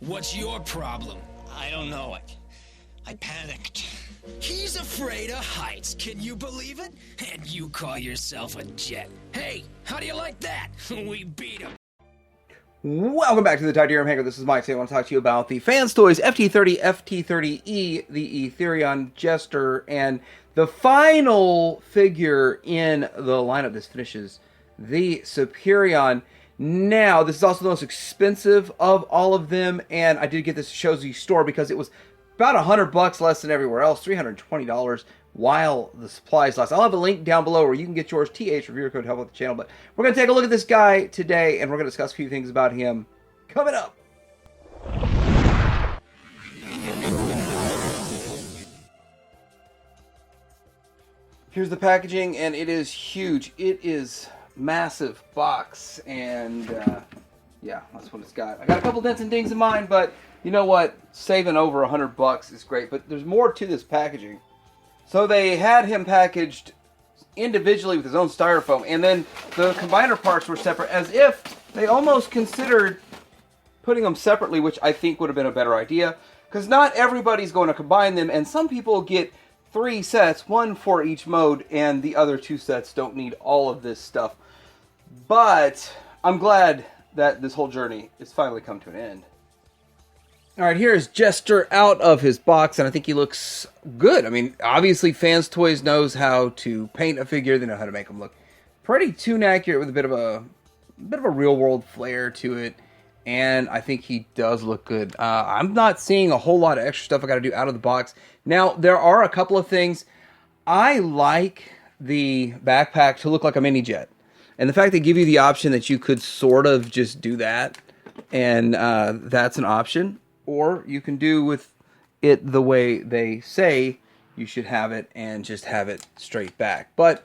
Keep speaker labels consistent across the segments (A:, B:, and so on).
A: What's your problem?
B: I don't know. I panicked.
A: He's afraid of heights, can you believe it? And you call yourself a jet. Hey, how do you like that? We beat him.
C: Welcome back to the Titanium Hangar. This is Mike. Today I want to talk to you about the FansToys FT-30, FT-30E, the Ethereum Jester, and the final figure in the lineup. This finishes the Superion. Now, this is also the most expensive of all of them, and I did get this Shozy store because it was about $100 less than everywhere else, $320 while the supplies last. I'll have a link down below where you can get yours, TH reviewer code, help with the channel. But we're going to take a look at this guy today, and we're going to discuss a few things about him coming up. Here's the packaging, and it is huge. It is massive box, and yeah, that's what it's got. I got a couple dents and dings in mine, but you know what? Saving over $100 is great. But there's more to this packaging. So they had him packaged individually with his own styrofoam, and then the combiner parts were separate, as if they almost considered putting them separately, which I think would have been a better idea, because not everybody's going to combine them, and some people get 3 sets, one for each mode, and the other 2 sets don't need all of this stuff. But I'm glad that this whole journey has finally come to an end. Alright, here is Jester out of his box, and I think he looks good. I mean, obviously FansToys knows how to paint a figure. They know how to make them look pretty toon accurate with a bit of a real world flair to it, and I think he does look good. I'm not seeing a whole lot of extra stuff I got to do out of the box. Now, there are a couple of things. I like the backpack to look like a mini jet, and the fact they give you the option that you could sort of just do that, and that's an option. Or you can do with it the way they say you should have it and just have it straight back. But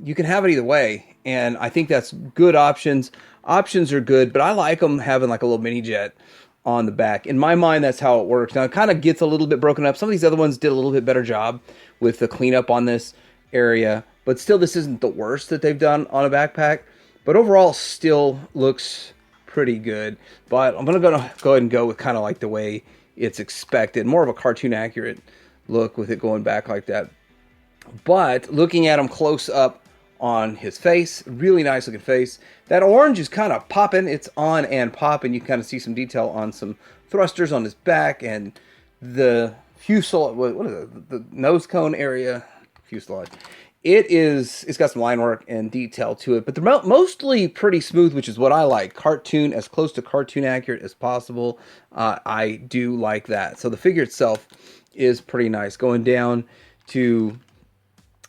C: you can have it either way, and I think that's good options. Options are good, but I like them having like a little mini jet on the back. In my mind, that's how it works. Now, it kind of gets a little bit broken up. Some of these other ones did a little bit better job with the cleanup on this area, but still, this isn't the worst that they've done on a backpack. But overall, still looks pretty good. But I'm gonna go ahead and go with kind of like the way it's expected, more of a cartoon accurate look with it going back like that. But looking at him close up on his face, really nice looking face. That orange is kind of popping. It's on and popping. You kind of see some detail on some thrusters on his back, and the fuselage, what is it, the nose cone area, fuselage. It's got some line work and detail to it, but they're mostly pretty smooth, which is what I like. Cartoon, as close to cartoon accurate as possible. I do like that. So the figure itself is pretty nice. Going down to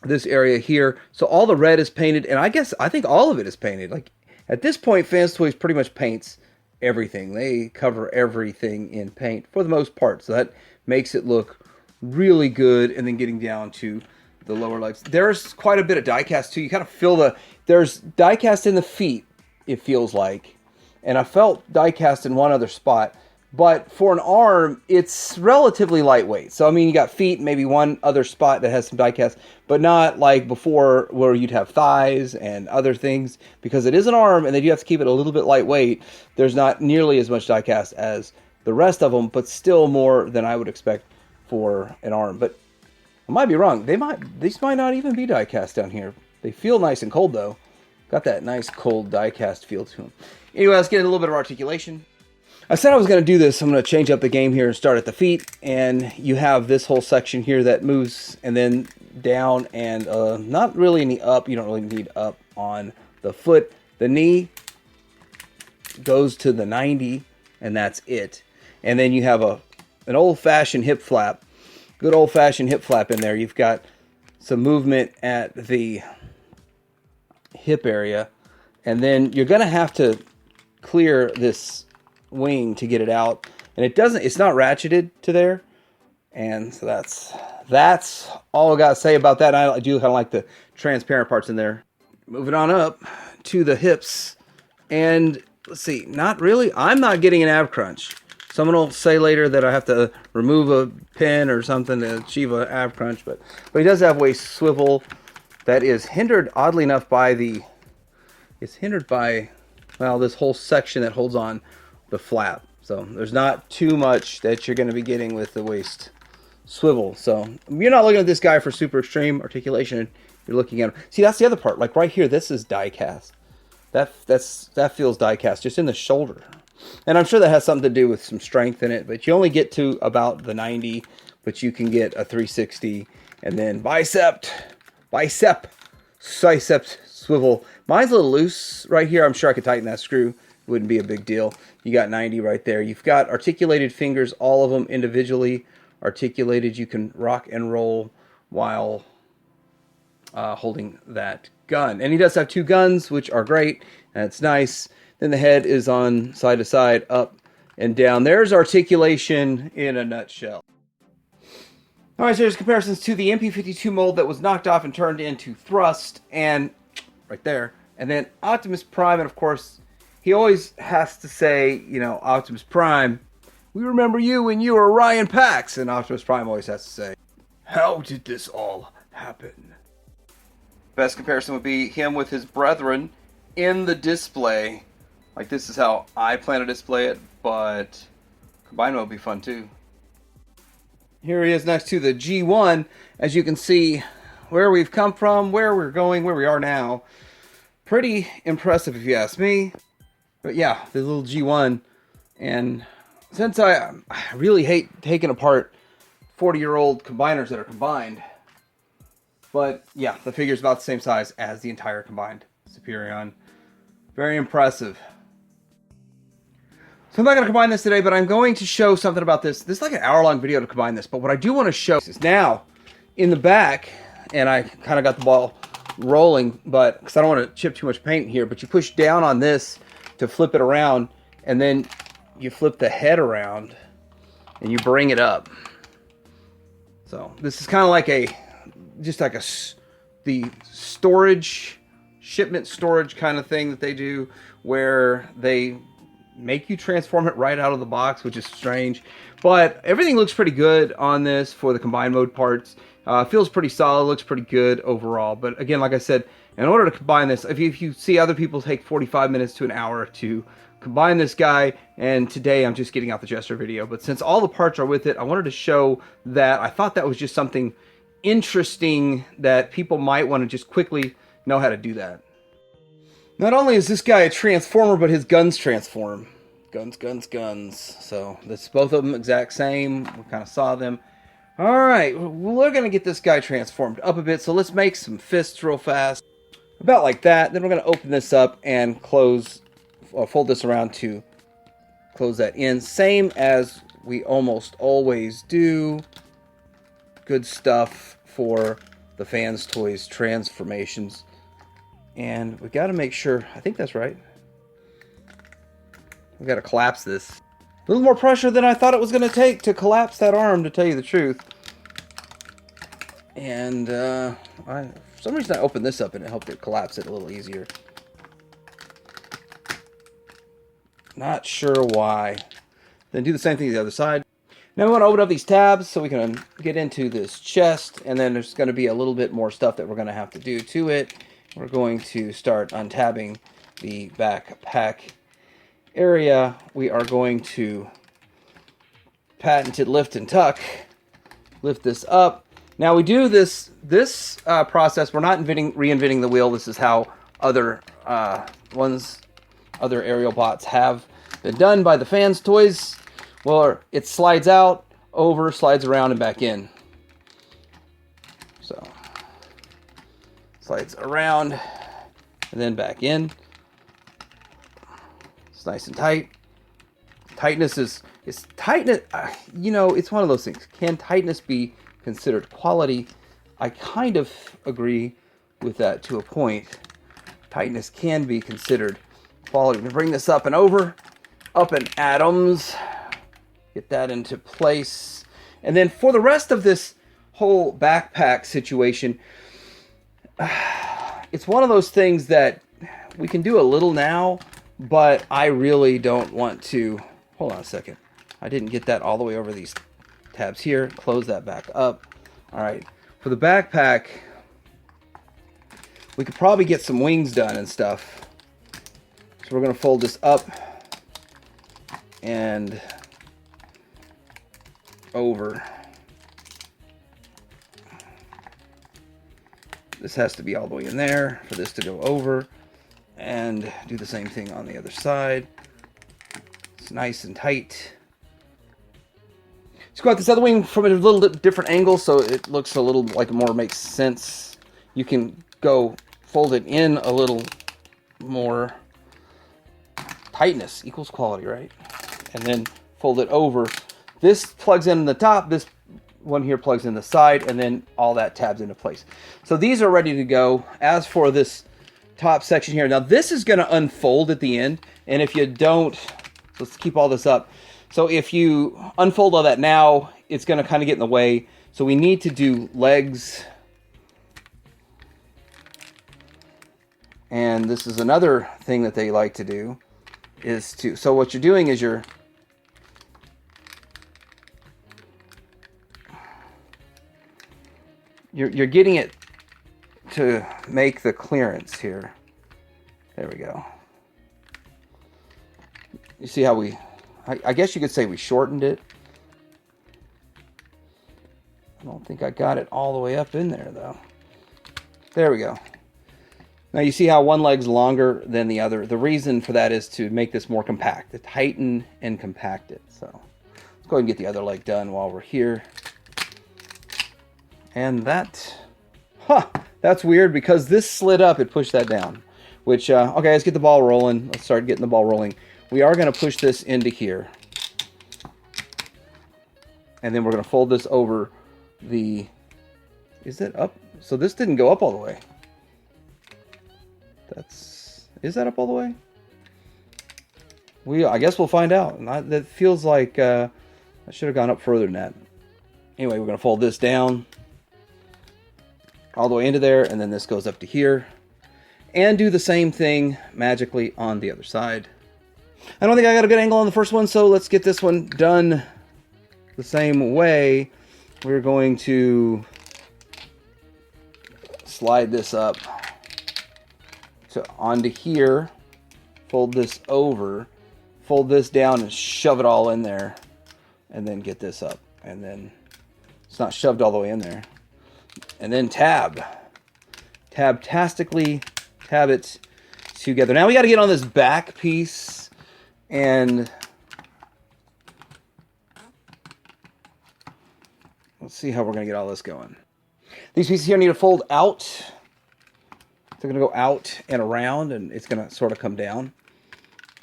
C: this area here. So all the red is painted, and I think all of it is painted. Like at this point, FansToys pretty much paints everything. They cover everything in paint for the most part. So that makes it look really good. And then getting down to the lower legs, there's quite a bit of diecast too. You kind of feel there's diecast in the feet, it feels like, and I felt diecast in one other spot. But for an arm, it's relatively lightweight. So I mean, you got feet, maybe one other spot that has some diecast, but not like before where you'd have thighs and other things, because it is an arm and they do have to keep it a little bit lightweight. There's not nearly as much diecast as the rest of them, but still more than I would expect for an arm. But I might be wrong. These might not even be die-cast down here. They feel nice and cold, though. Got that nice cold die-cast feel to them. Anyway, let's get a little bit of articulation. I said I was going to do this. I'm going to change up the game here and start at the feet. And you have this whole section here that moves and then down and not really any up. You don't really need up on the foot. The knee goes to the 90, and that's it. And then you have an old-fashioned hip flap. Good old-fashioned hip flap in there. You've got some movement at the hip area, and then you're going to have to clear this wing to get it out. And it's not ratcheted to there. And so that's all I got to say about that. I do kind of like the transparent parts in there. Moving on up to the hips, and let's see, not really. I'm not getting an ab crunch. Someone will say later that I have to remove a pin or something to achieve an ab crunch, but he does have waist swivel that is hindered, oddly enough, by well, this whole section that holds on the flap. So there's not too much that you're going to be getting with the waist swivel. So you're not looking at this guy for super extreme articulation. You're looking at him. See, that's the other part. Like right here, this is die cast. That feels die cast just in the shoulder. And I'm sure that has something to do with some strength in it, but you only get to about the 90, but you can get a 360 and then bicep swivel. Mine's a little loose right here. I'm sure I could tighten that screw. It wouldn't be a big deal. You got 90 right there. You've got articulated fingers, all of them individually articulated. You can rock and roll while holding that gun. And he does have 2 guns, which are great. That's nice. Then the head is on side to side, up and down. There's articulation in a nutshell. All right, so there's comparisons to the MP52 mold that was knocked off and turned into thrust, and right there. And then Optimus Prime, and of course, he always has to say, you know, Optimus Prime, we remember you when you were Ryan Pax. And Optimus Prime always has to say, how did this all happen? Best comparison would be him with his brethren in the display. Like, this is how I plan to display it, but combined mode would be fun too. Here he is next to the G1. As you can see, where we've come from, where we're going, where we are now. Pretty impressive if you ask me. But yeah, the little G1. And since I really hate taking apart 40-year-old combiners that are combined. But yeah, the figure's about the same size as the entire combined Superion. Very impressive. So I'm not going to combine this today, but I'm going to show something about this. This is like an hour-long video to combine this, but what I do want to show is now in the back, and I kind of got the ball rolling, but because I don't want to chip too much paint here, but you push down on this to flip it around, and then you flip the head around, and you bring it up. So this is kind of like the storage, shipment storage kind of thing that they do, where they make you transform it right out of the box, which is strange. But everything looks pretty good on this for the combined mode parts. Feels pretty solid, looks pretty good overall. But again, like I said, in order to combine this, if you see other people take 45 minutes to an hour to combine this guy, and today I'm just getting out the Jester video, but since all the parts are with it, I wanted to show that. I thought that was just something interesting that people might want to just quickly know how to do that. Not only is this guy a transformer, but his guns transform. Guns. So that's both of them exact same. We kind of saw them. All right, we're going to get this guy transformed up a bit. So let's make some fists real fast. About like that. Then we're going to open this up and fold this around to close that in. Same as we almost always do. Good stuff for the FansToys transformations. And we got to make sure, I think that's right. We got to collapse this. A little more pressure than I thought it was going to take to collapse that arm, to tell you the truth. And for some reason I opened this up and it helped it collapse it a little easier. Not sure why. Then do the same thing to the other side. Now we want to open up these tabs so we can get into this chest. And then there's going to be a little bit more stuff that we're going to have to do to it. We're going to start untabbing the backpack area. We are going to patented lift and tuck. Lift this up. Now we do this process. We're not reinventing the wheel. This is how other aerial bots have been done by the FansToys. Well, it slides out, over, slides around, and back in. So slides around and then back in. It's nice and tight. Tightness is tightness. You know, it's one of those things. Can tightness be considered quality? I kind of agree with that to a point. Tightness can be considered quality. We bring this up and over, up in atoms. Get that into place. And then for the rest of this whole backpack situation, it's one of those things that we can do a little now, but I really don't want to. Hold on a second. I didn't get that all the way over these tabs here. Close that back up. All right. For the backpack, we could probably get some wings done and stuff. So we're going to fold this up and over. This has to be all the way in there for this to go over, and do the same thing on the other side. It's nice and tight. Let's go at this other wing from a little different angle so it looks a little like more makes sense. You can go fold it in a little more. Tightness equals quality, right? And then fold it over. This plugs in the top, this one here plugs in the side, and then all that tabs into place. So these are ready to go. As for this top section here, now this is going to unfold at the end, and if you don't, let's keep all this up. So if you unfold all that now, it's going to kind of get in the way. So we need to do legs. And this is another thing that they like to do, is to, so what you're doing is you're getting it to make the clearance here. There we go. You see how I guess you could say we shortened it. I don't think I got it all the way up in there though. There we go. Now you see how one leg's longer than the other. The reason for that is to make this more compact, to tighten and compact it. So let's go ahead and get the other leg done while we're here. And that, that's weird because this slid up, it pushed that down. Which, okay, let's get the ball rolling. Let's start getting the ball rolling. We are going to push this into here. And then we're going to fold this over the, is it up? So this didn't go up all the way. Is that up all the way? I guess we'll find out. That feels like I should have gone up further than that. Anyway, we're going to fold this down all the way into there, and then this goes up to here. And do the same thing magically on the other side. I don't think I got a good angle on the first one, so let's get this one done the same way. We're going to slide this up to onto here, fold this over, fold this down and shove it all in there, and then get this up. And then it's not shoved all the way in there. And then tab-tastically tab it together. Now we got to get on this back piece, and let's see how we're going to get all this going. These pieces here need to fold out. They're going to go out and around, and it's going to sort of come down.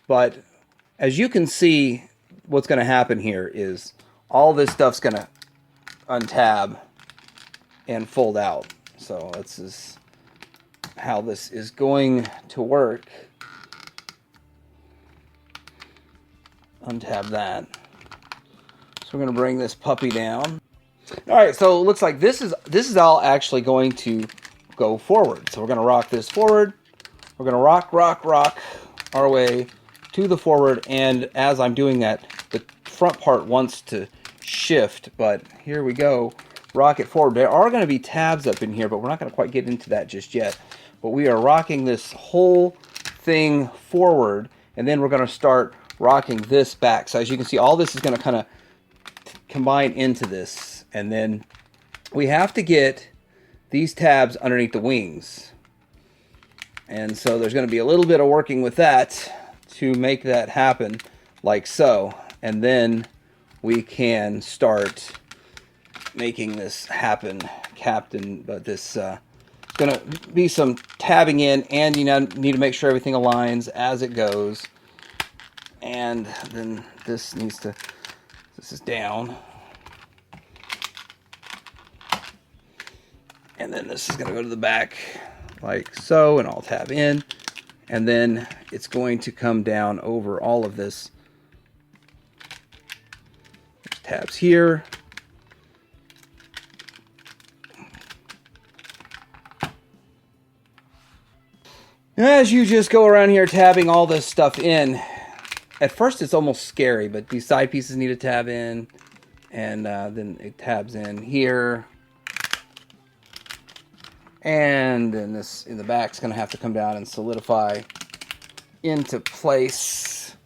C: But as you can see, what's going to happen here is all this stuff's going to untab and fold out. So this is how this is going to work. Untab that. So we're going to bring this puppy down. All right, so it looks like this is all actually going to go forward. So we're going to rock this forward. We're going to rock our way to the forward. And as I'm doing that, the front part wants to shift. But here we go. Rock it forward. There are going to be tabs up in here, but we're not going to quite get into that just yet. But we are rocking this whole thing forward. And then we're going to start rocking this back. So as you can see, all this is going to kind of combine into this. And then we have to get these tabs underneath the wings. And so there's going to be a little bit of working with that to make that happen like so. And then we can start making this happen, Captain. But this is going to be some tabbing in, and you need to make sure everything aligns as it goes. And then this is down. And then this is going to go to the back like so, and I'll tab in. And then it's going to come down over all of this. There's tabs here. As you just go around here tabbing all this stuff in, at first it's almost scary, but these side pieces need to tab in. And then it tabs in here. And then this in the back is going to have to come down and solidify into place.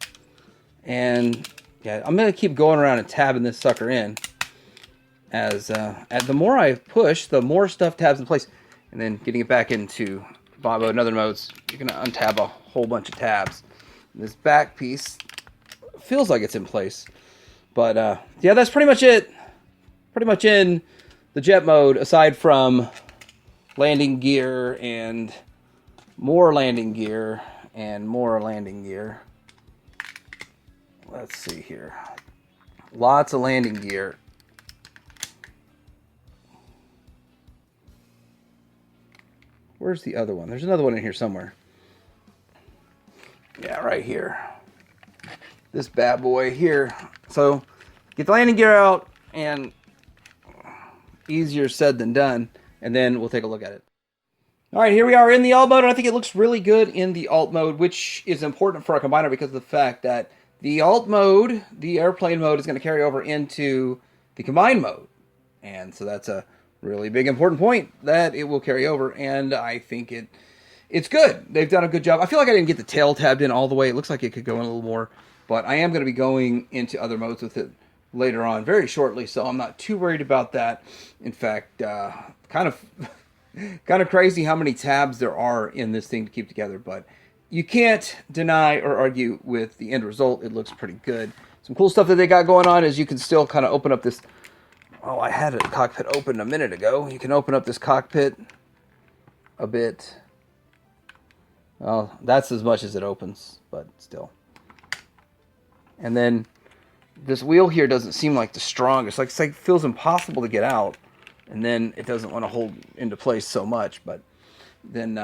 C: And yeah, I'm gonna keep going around and tabbing this sucker in. As the more I push, the more stuff tabs in place, and then getting it back into bot mode and other modes, you're gonna untab a whole bunch of tabs. And this back piece feels like it's in place, but yeah, that's pretty much it. Pretty much in the jet mode, aside from landing gear and more landing gear and more landing gear. Let's see here. Lots of landing gear. Where's the other one? There's another one in here somewhere. Yeah, right here. This bad boy here. So, get the landing gear out, and easier said than done, and then we'll take a look at it. Alright, here we are in the alt mode, and I think it looks really good in the alt mode, which is important for our combiner because of the fact that the alt mode, the airplane mode, is going to carry over into the combine mode. And so that's a really big important point that it will carry over, and I think it's good. They've done a good job. I feel like I didn't get the tail tabbed in all the way. It looks like it could go in a little more, but I am going to be going into other modes with it later on very shortly, so I'm not too worried about that. In fact, kind of crazy how many tabs there are in this thing to keep together, but you can't deny or argue with the end result. It looks pretty good. Some cool stuff that they got going on is you can still kind of open up this. Oh, I had a cockpit open a minute ago. You can open up this cockpit a bit. Well, that's as much as it opens, but still. And then this wheel here doesn't seem like the strongest. It's like it feels impossible to get out. And then it doesn't want to hold into place so much. But then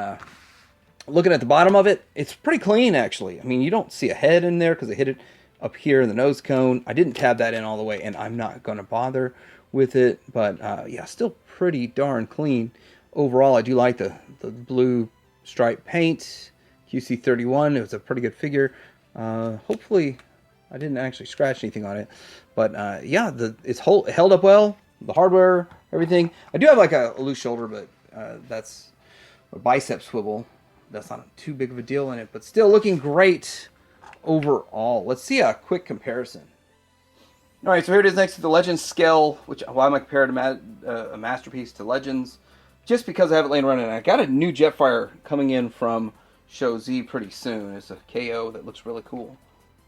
C: looking at the bottom of it, it's pretty clean, actually. I mean, you don't see a head in there because I hit it up here in the nose cone. I didn't tab that in all the way, and I'm not going to bother with it. But yeah, still pretty darn clean. Overall, I do like the blue stripe paint. QC31, it was a pretty good figure. Hopefully, I didn't actually scratch anything on it. But yeah, it's held up well. The hardware, everything. I do have like a loose shoulder, but that's a bicep swivel. That's not too big of a deal in it, but still looking great overall. Let's see a quick comparison. All right, so here it is next to the Legends scale, which why am I comparing a Masterpiece to Legends? Just because I have it laying around, and I got a new Jetfire coming in from Show Z pretty soon. It's a KO that looks really cool.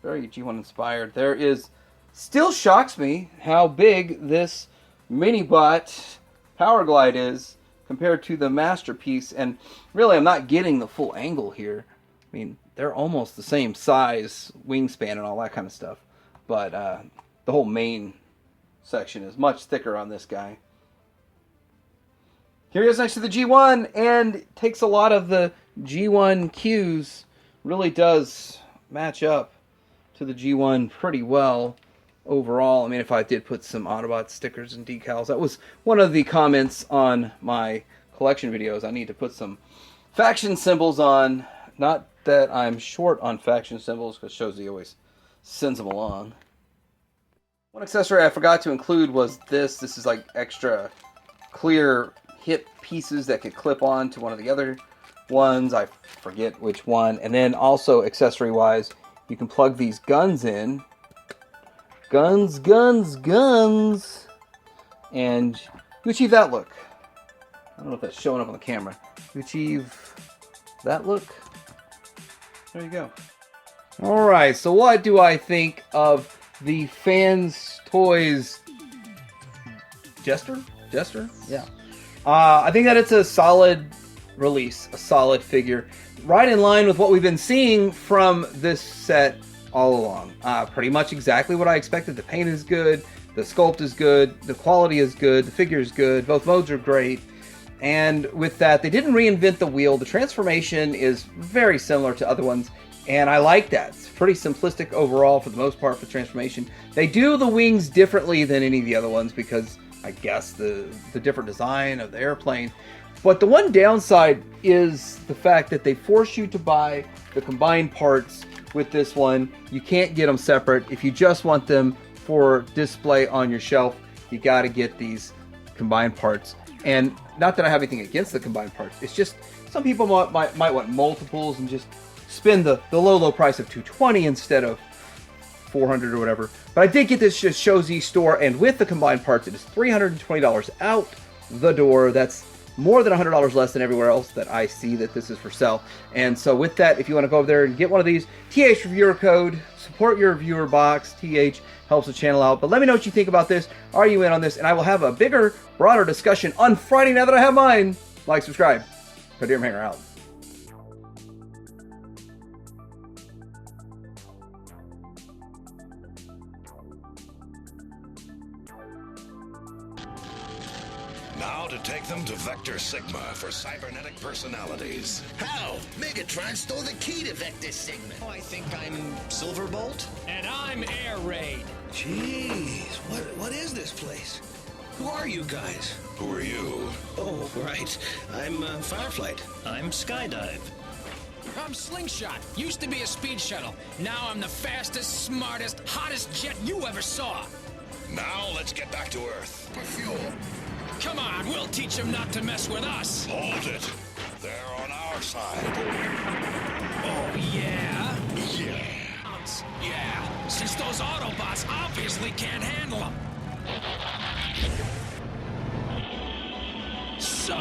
C: Very G1 inspired. There is, still shocks me how big this Minibot Power Glide is compared to the Masterpiece, and really I'm not getting the full angle here. I mean, they're almost the same size, wingspan and all that kind of stuff, but the whole main section is much thicker on this guy. Here he is next to the G1, and takes a lot of the G1 cues, really does match up to the G1 pretty well overall. I mean, if I did put some Autobot stickers and decals, that was one of the comments on my collection videos. I need to put some faction symbols on. Not that I'm short on faction symbols, because Shozy always sends them along. One accessory I forgot to include was this. This is like extra clear hip pieces that could clip on to one of the other ones. I forget which one. And then also accessory-wise, you can plug these guns in. Guns. And you achieve that look. I don't know if that's showing up on the camera. You achieve that look. There you go. Alright, so what do I think of the FansToys Jester? Yeah. I think that it's a solid release, a solid figure. Right in line with what we've been seeing from this set all along. Pretty much exactly what I expected. The paint is good, the sculpt is good, the quality is good, the figure is good, both modes are great. And with that, they didn't reinvent the wheel. The transformation is very similar to other ones, and I like that. It's pretty simplistic overall for the most part for transformation. They do the wings differently than any of the other ones because I guess the different design of the airplane. But the one downside is the fact that they force you to buy the combined parts with this one. You can't get them separate. If you just want them for display on your shelf, you got to get these combined parts. And not that I have anything against the combined parts. It's just some people might want multiples and just spend the low price of $220 instead of $400 or whatever. But I did get this just Show Z store, and with the combined parts, it is $320 out the door. That's more than $100 less than everywhere else that I see that this is for sale. And so with that, if you want to go over there and get one of these, TH reviewer code, support your reviewer box. TH helps the channel out. But let me know what you think about this. Are you in on this? And I will have a bigger, broader discussion on Friday now that I have mine. Like, subscribe. Kadir Hanger out.
D: Now to take them to Vector Sigma for cybernetic personalities.
B: How? Megatron stole the key to Vector Sigma. Oh, I think I'm Silverbolt.
A: And I'm Air Raid.
E: Jeez, what is this place? Who are you guys?
D: Who are you?
E: Oh, right. I'm Fireflight.
B: I'm Skydive.
A: I'm Slingshot. Used to be a speed shuttle. Now I'm the fastest, smartest, hottest jet you ever saw.
D: Now let's get back to Earth for fuel.
A: Come on, we'll teach them not to mess with us.
D: Hold it. They're on our side.
A: Oh, yeah?
D: Yeah.
A: Yeah, since those Autobots obviously can't handle them. So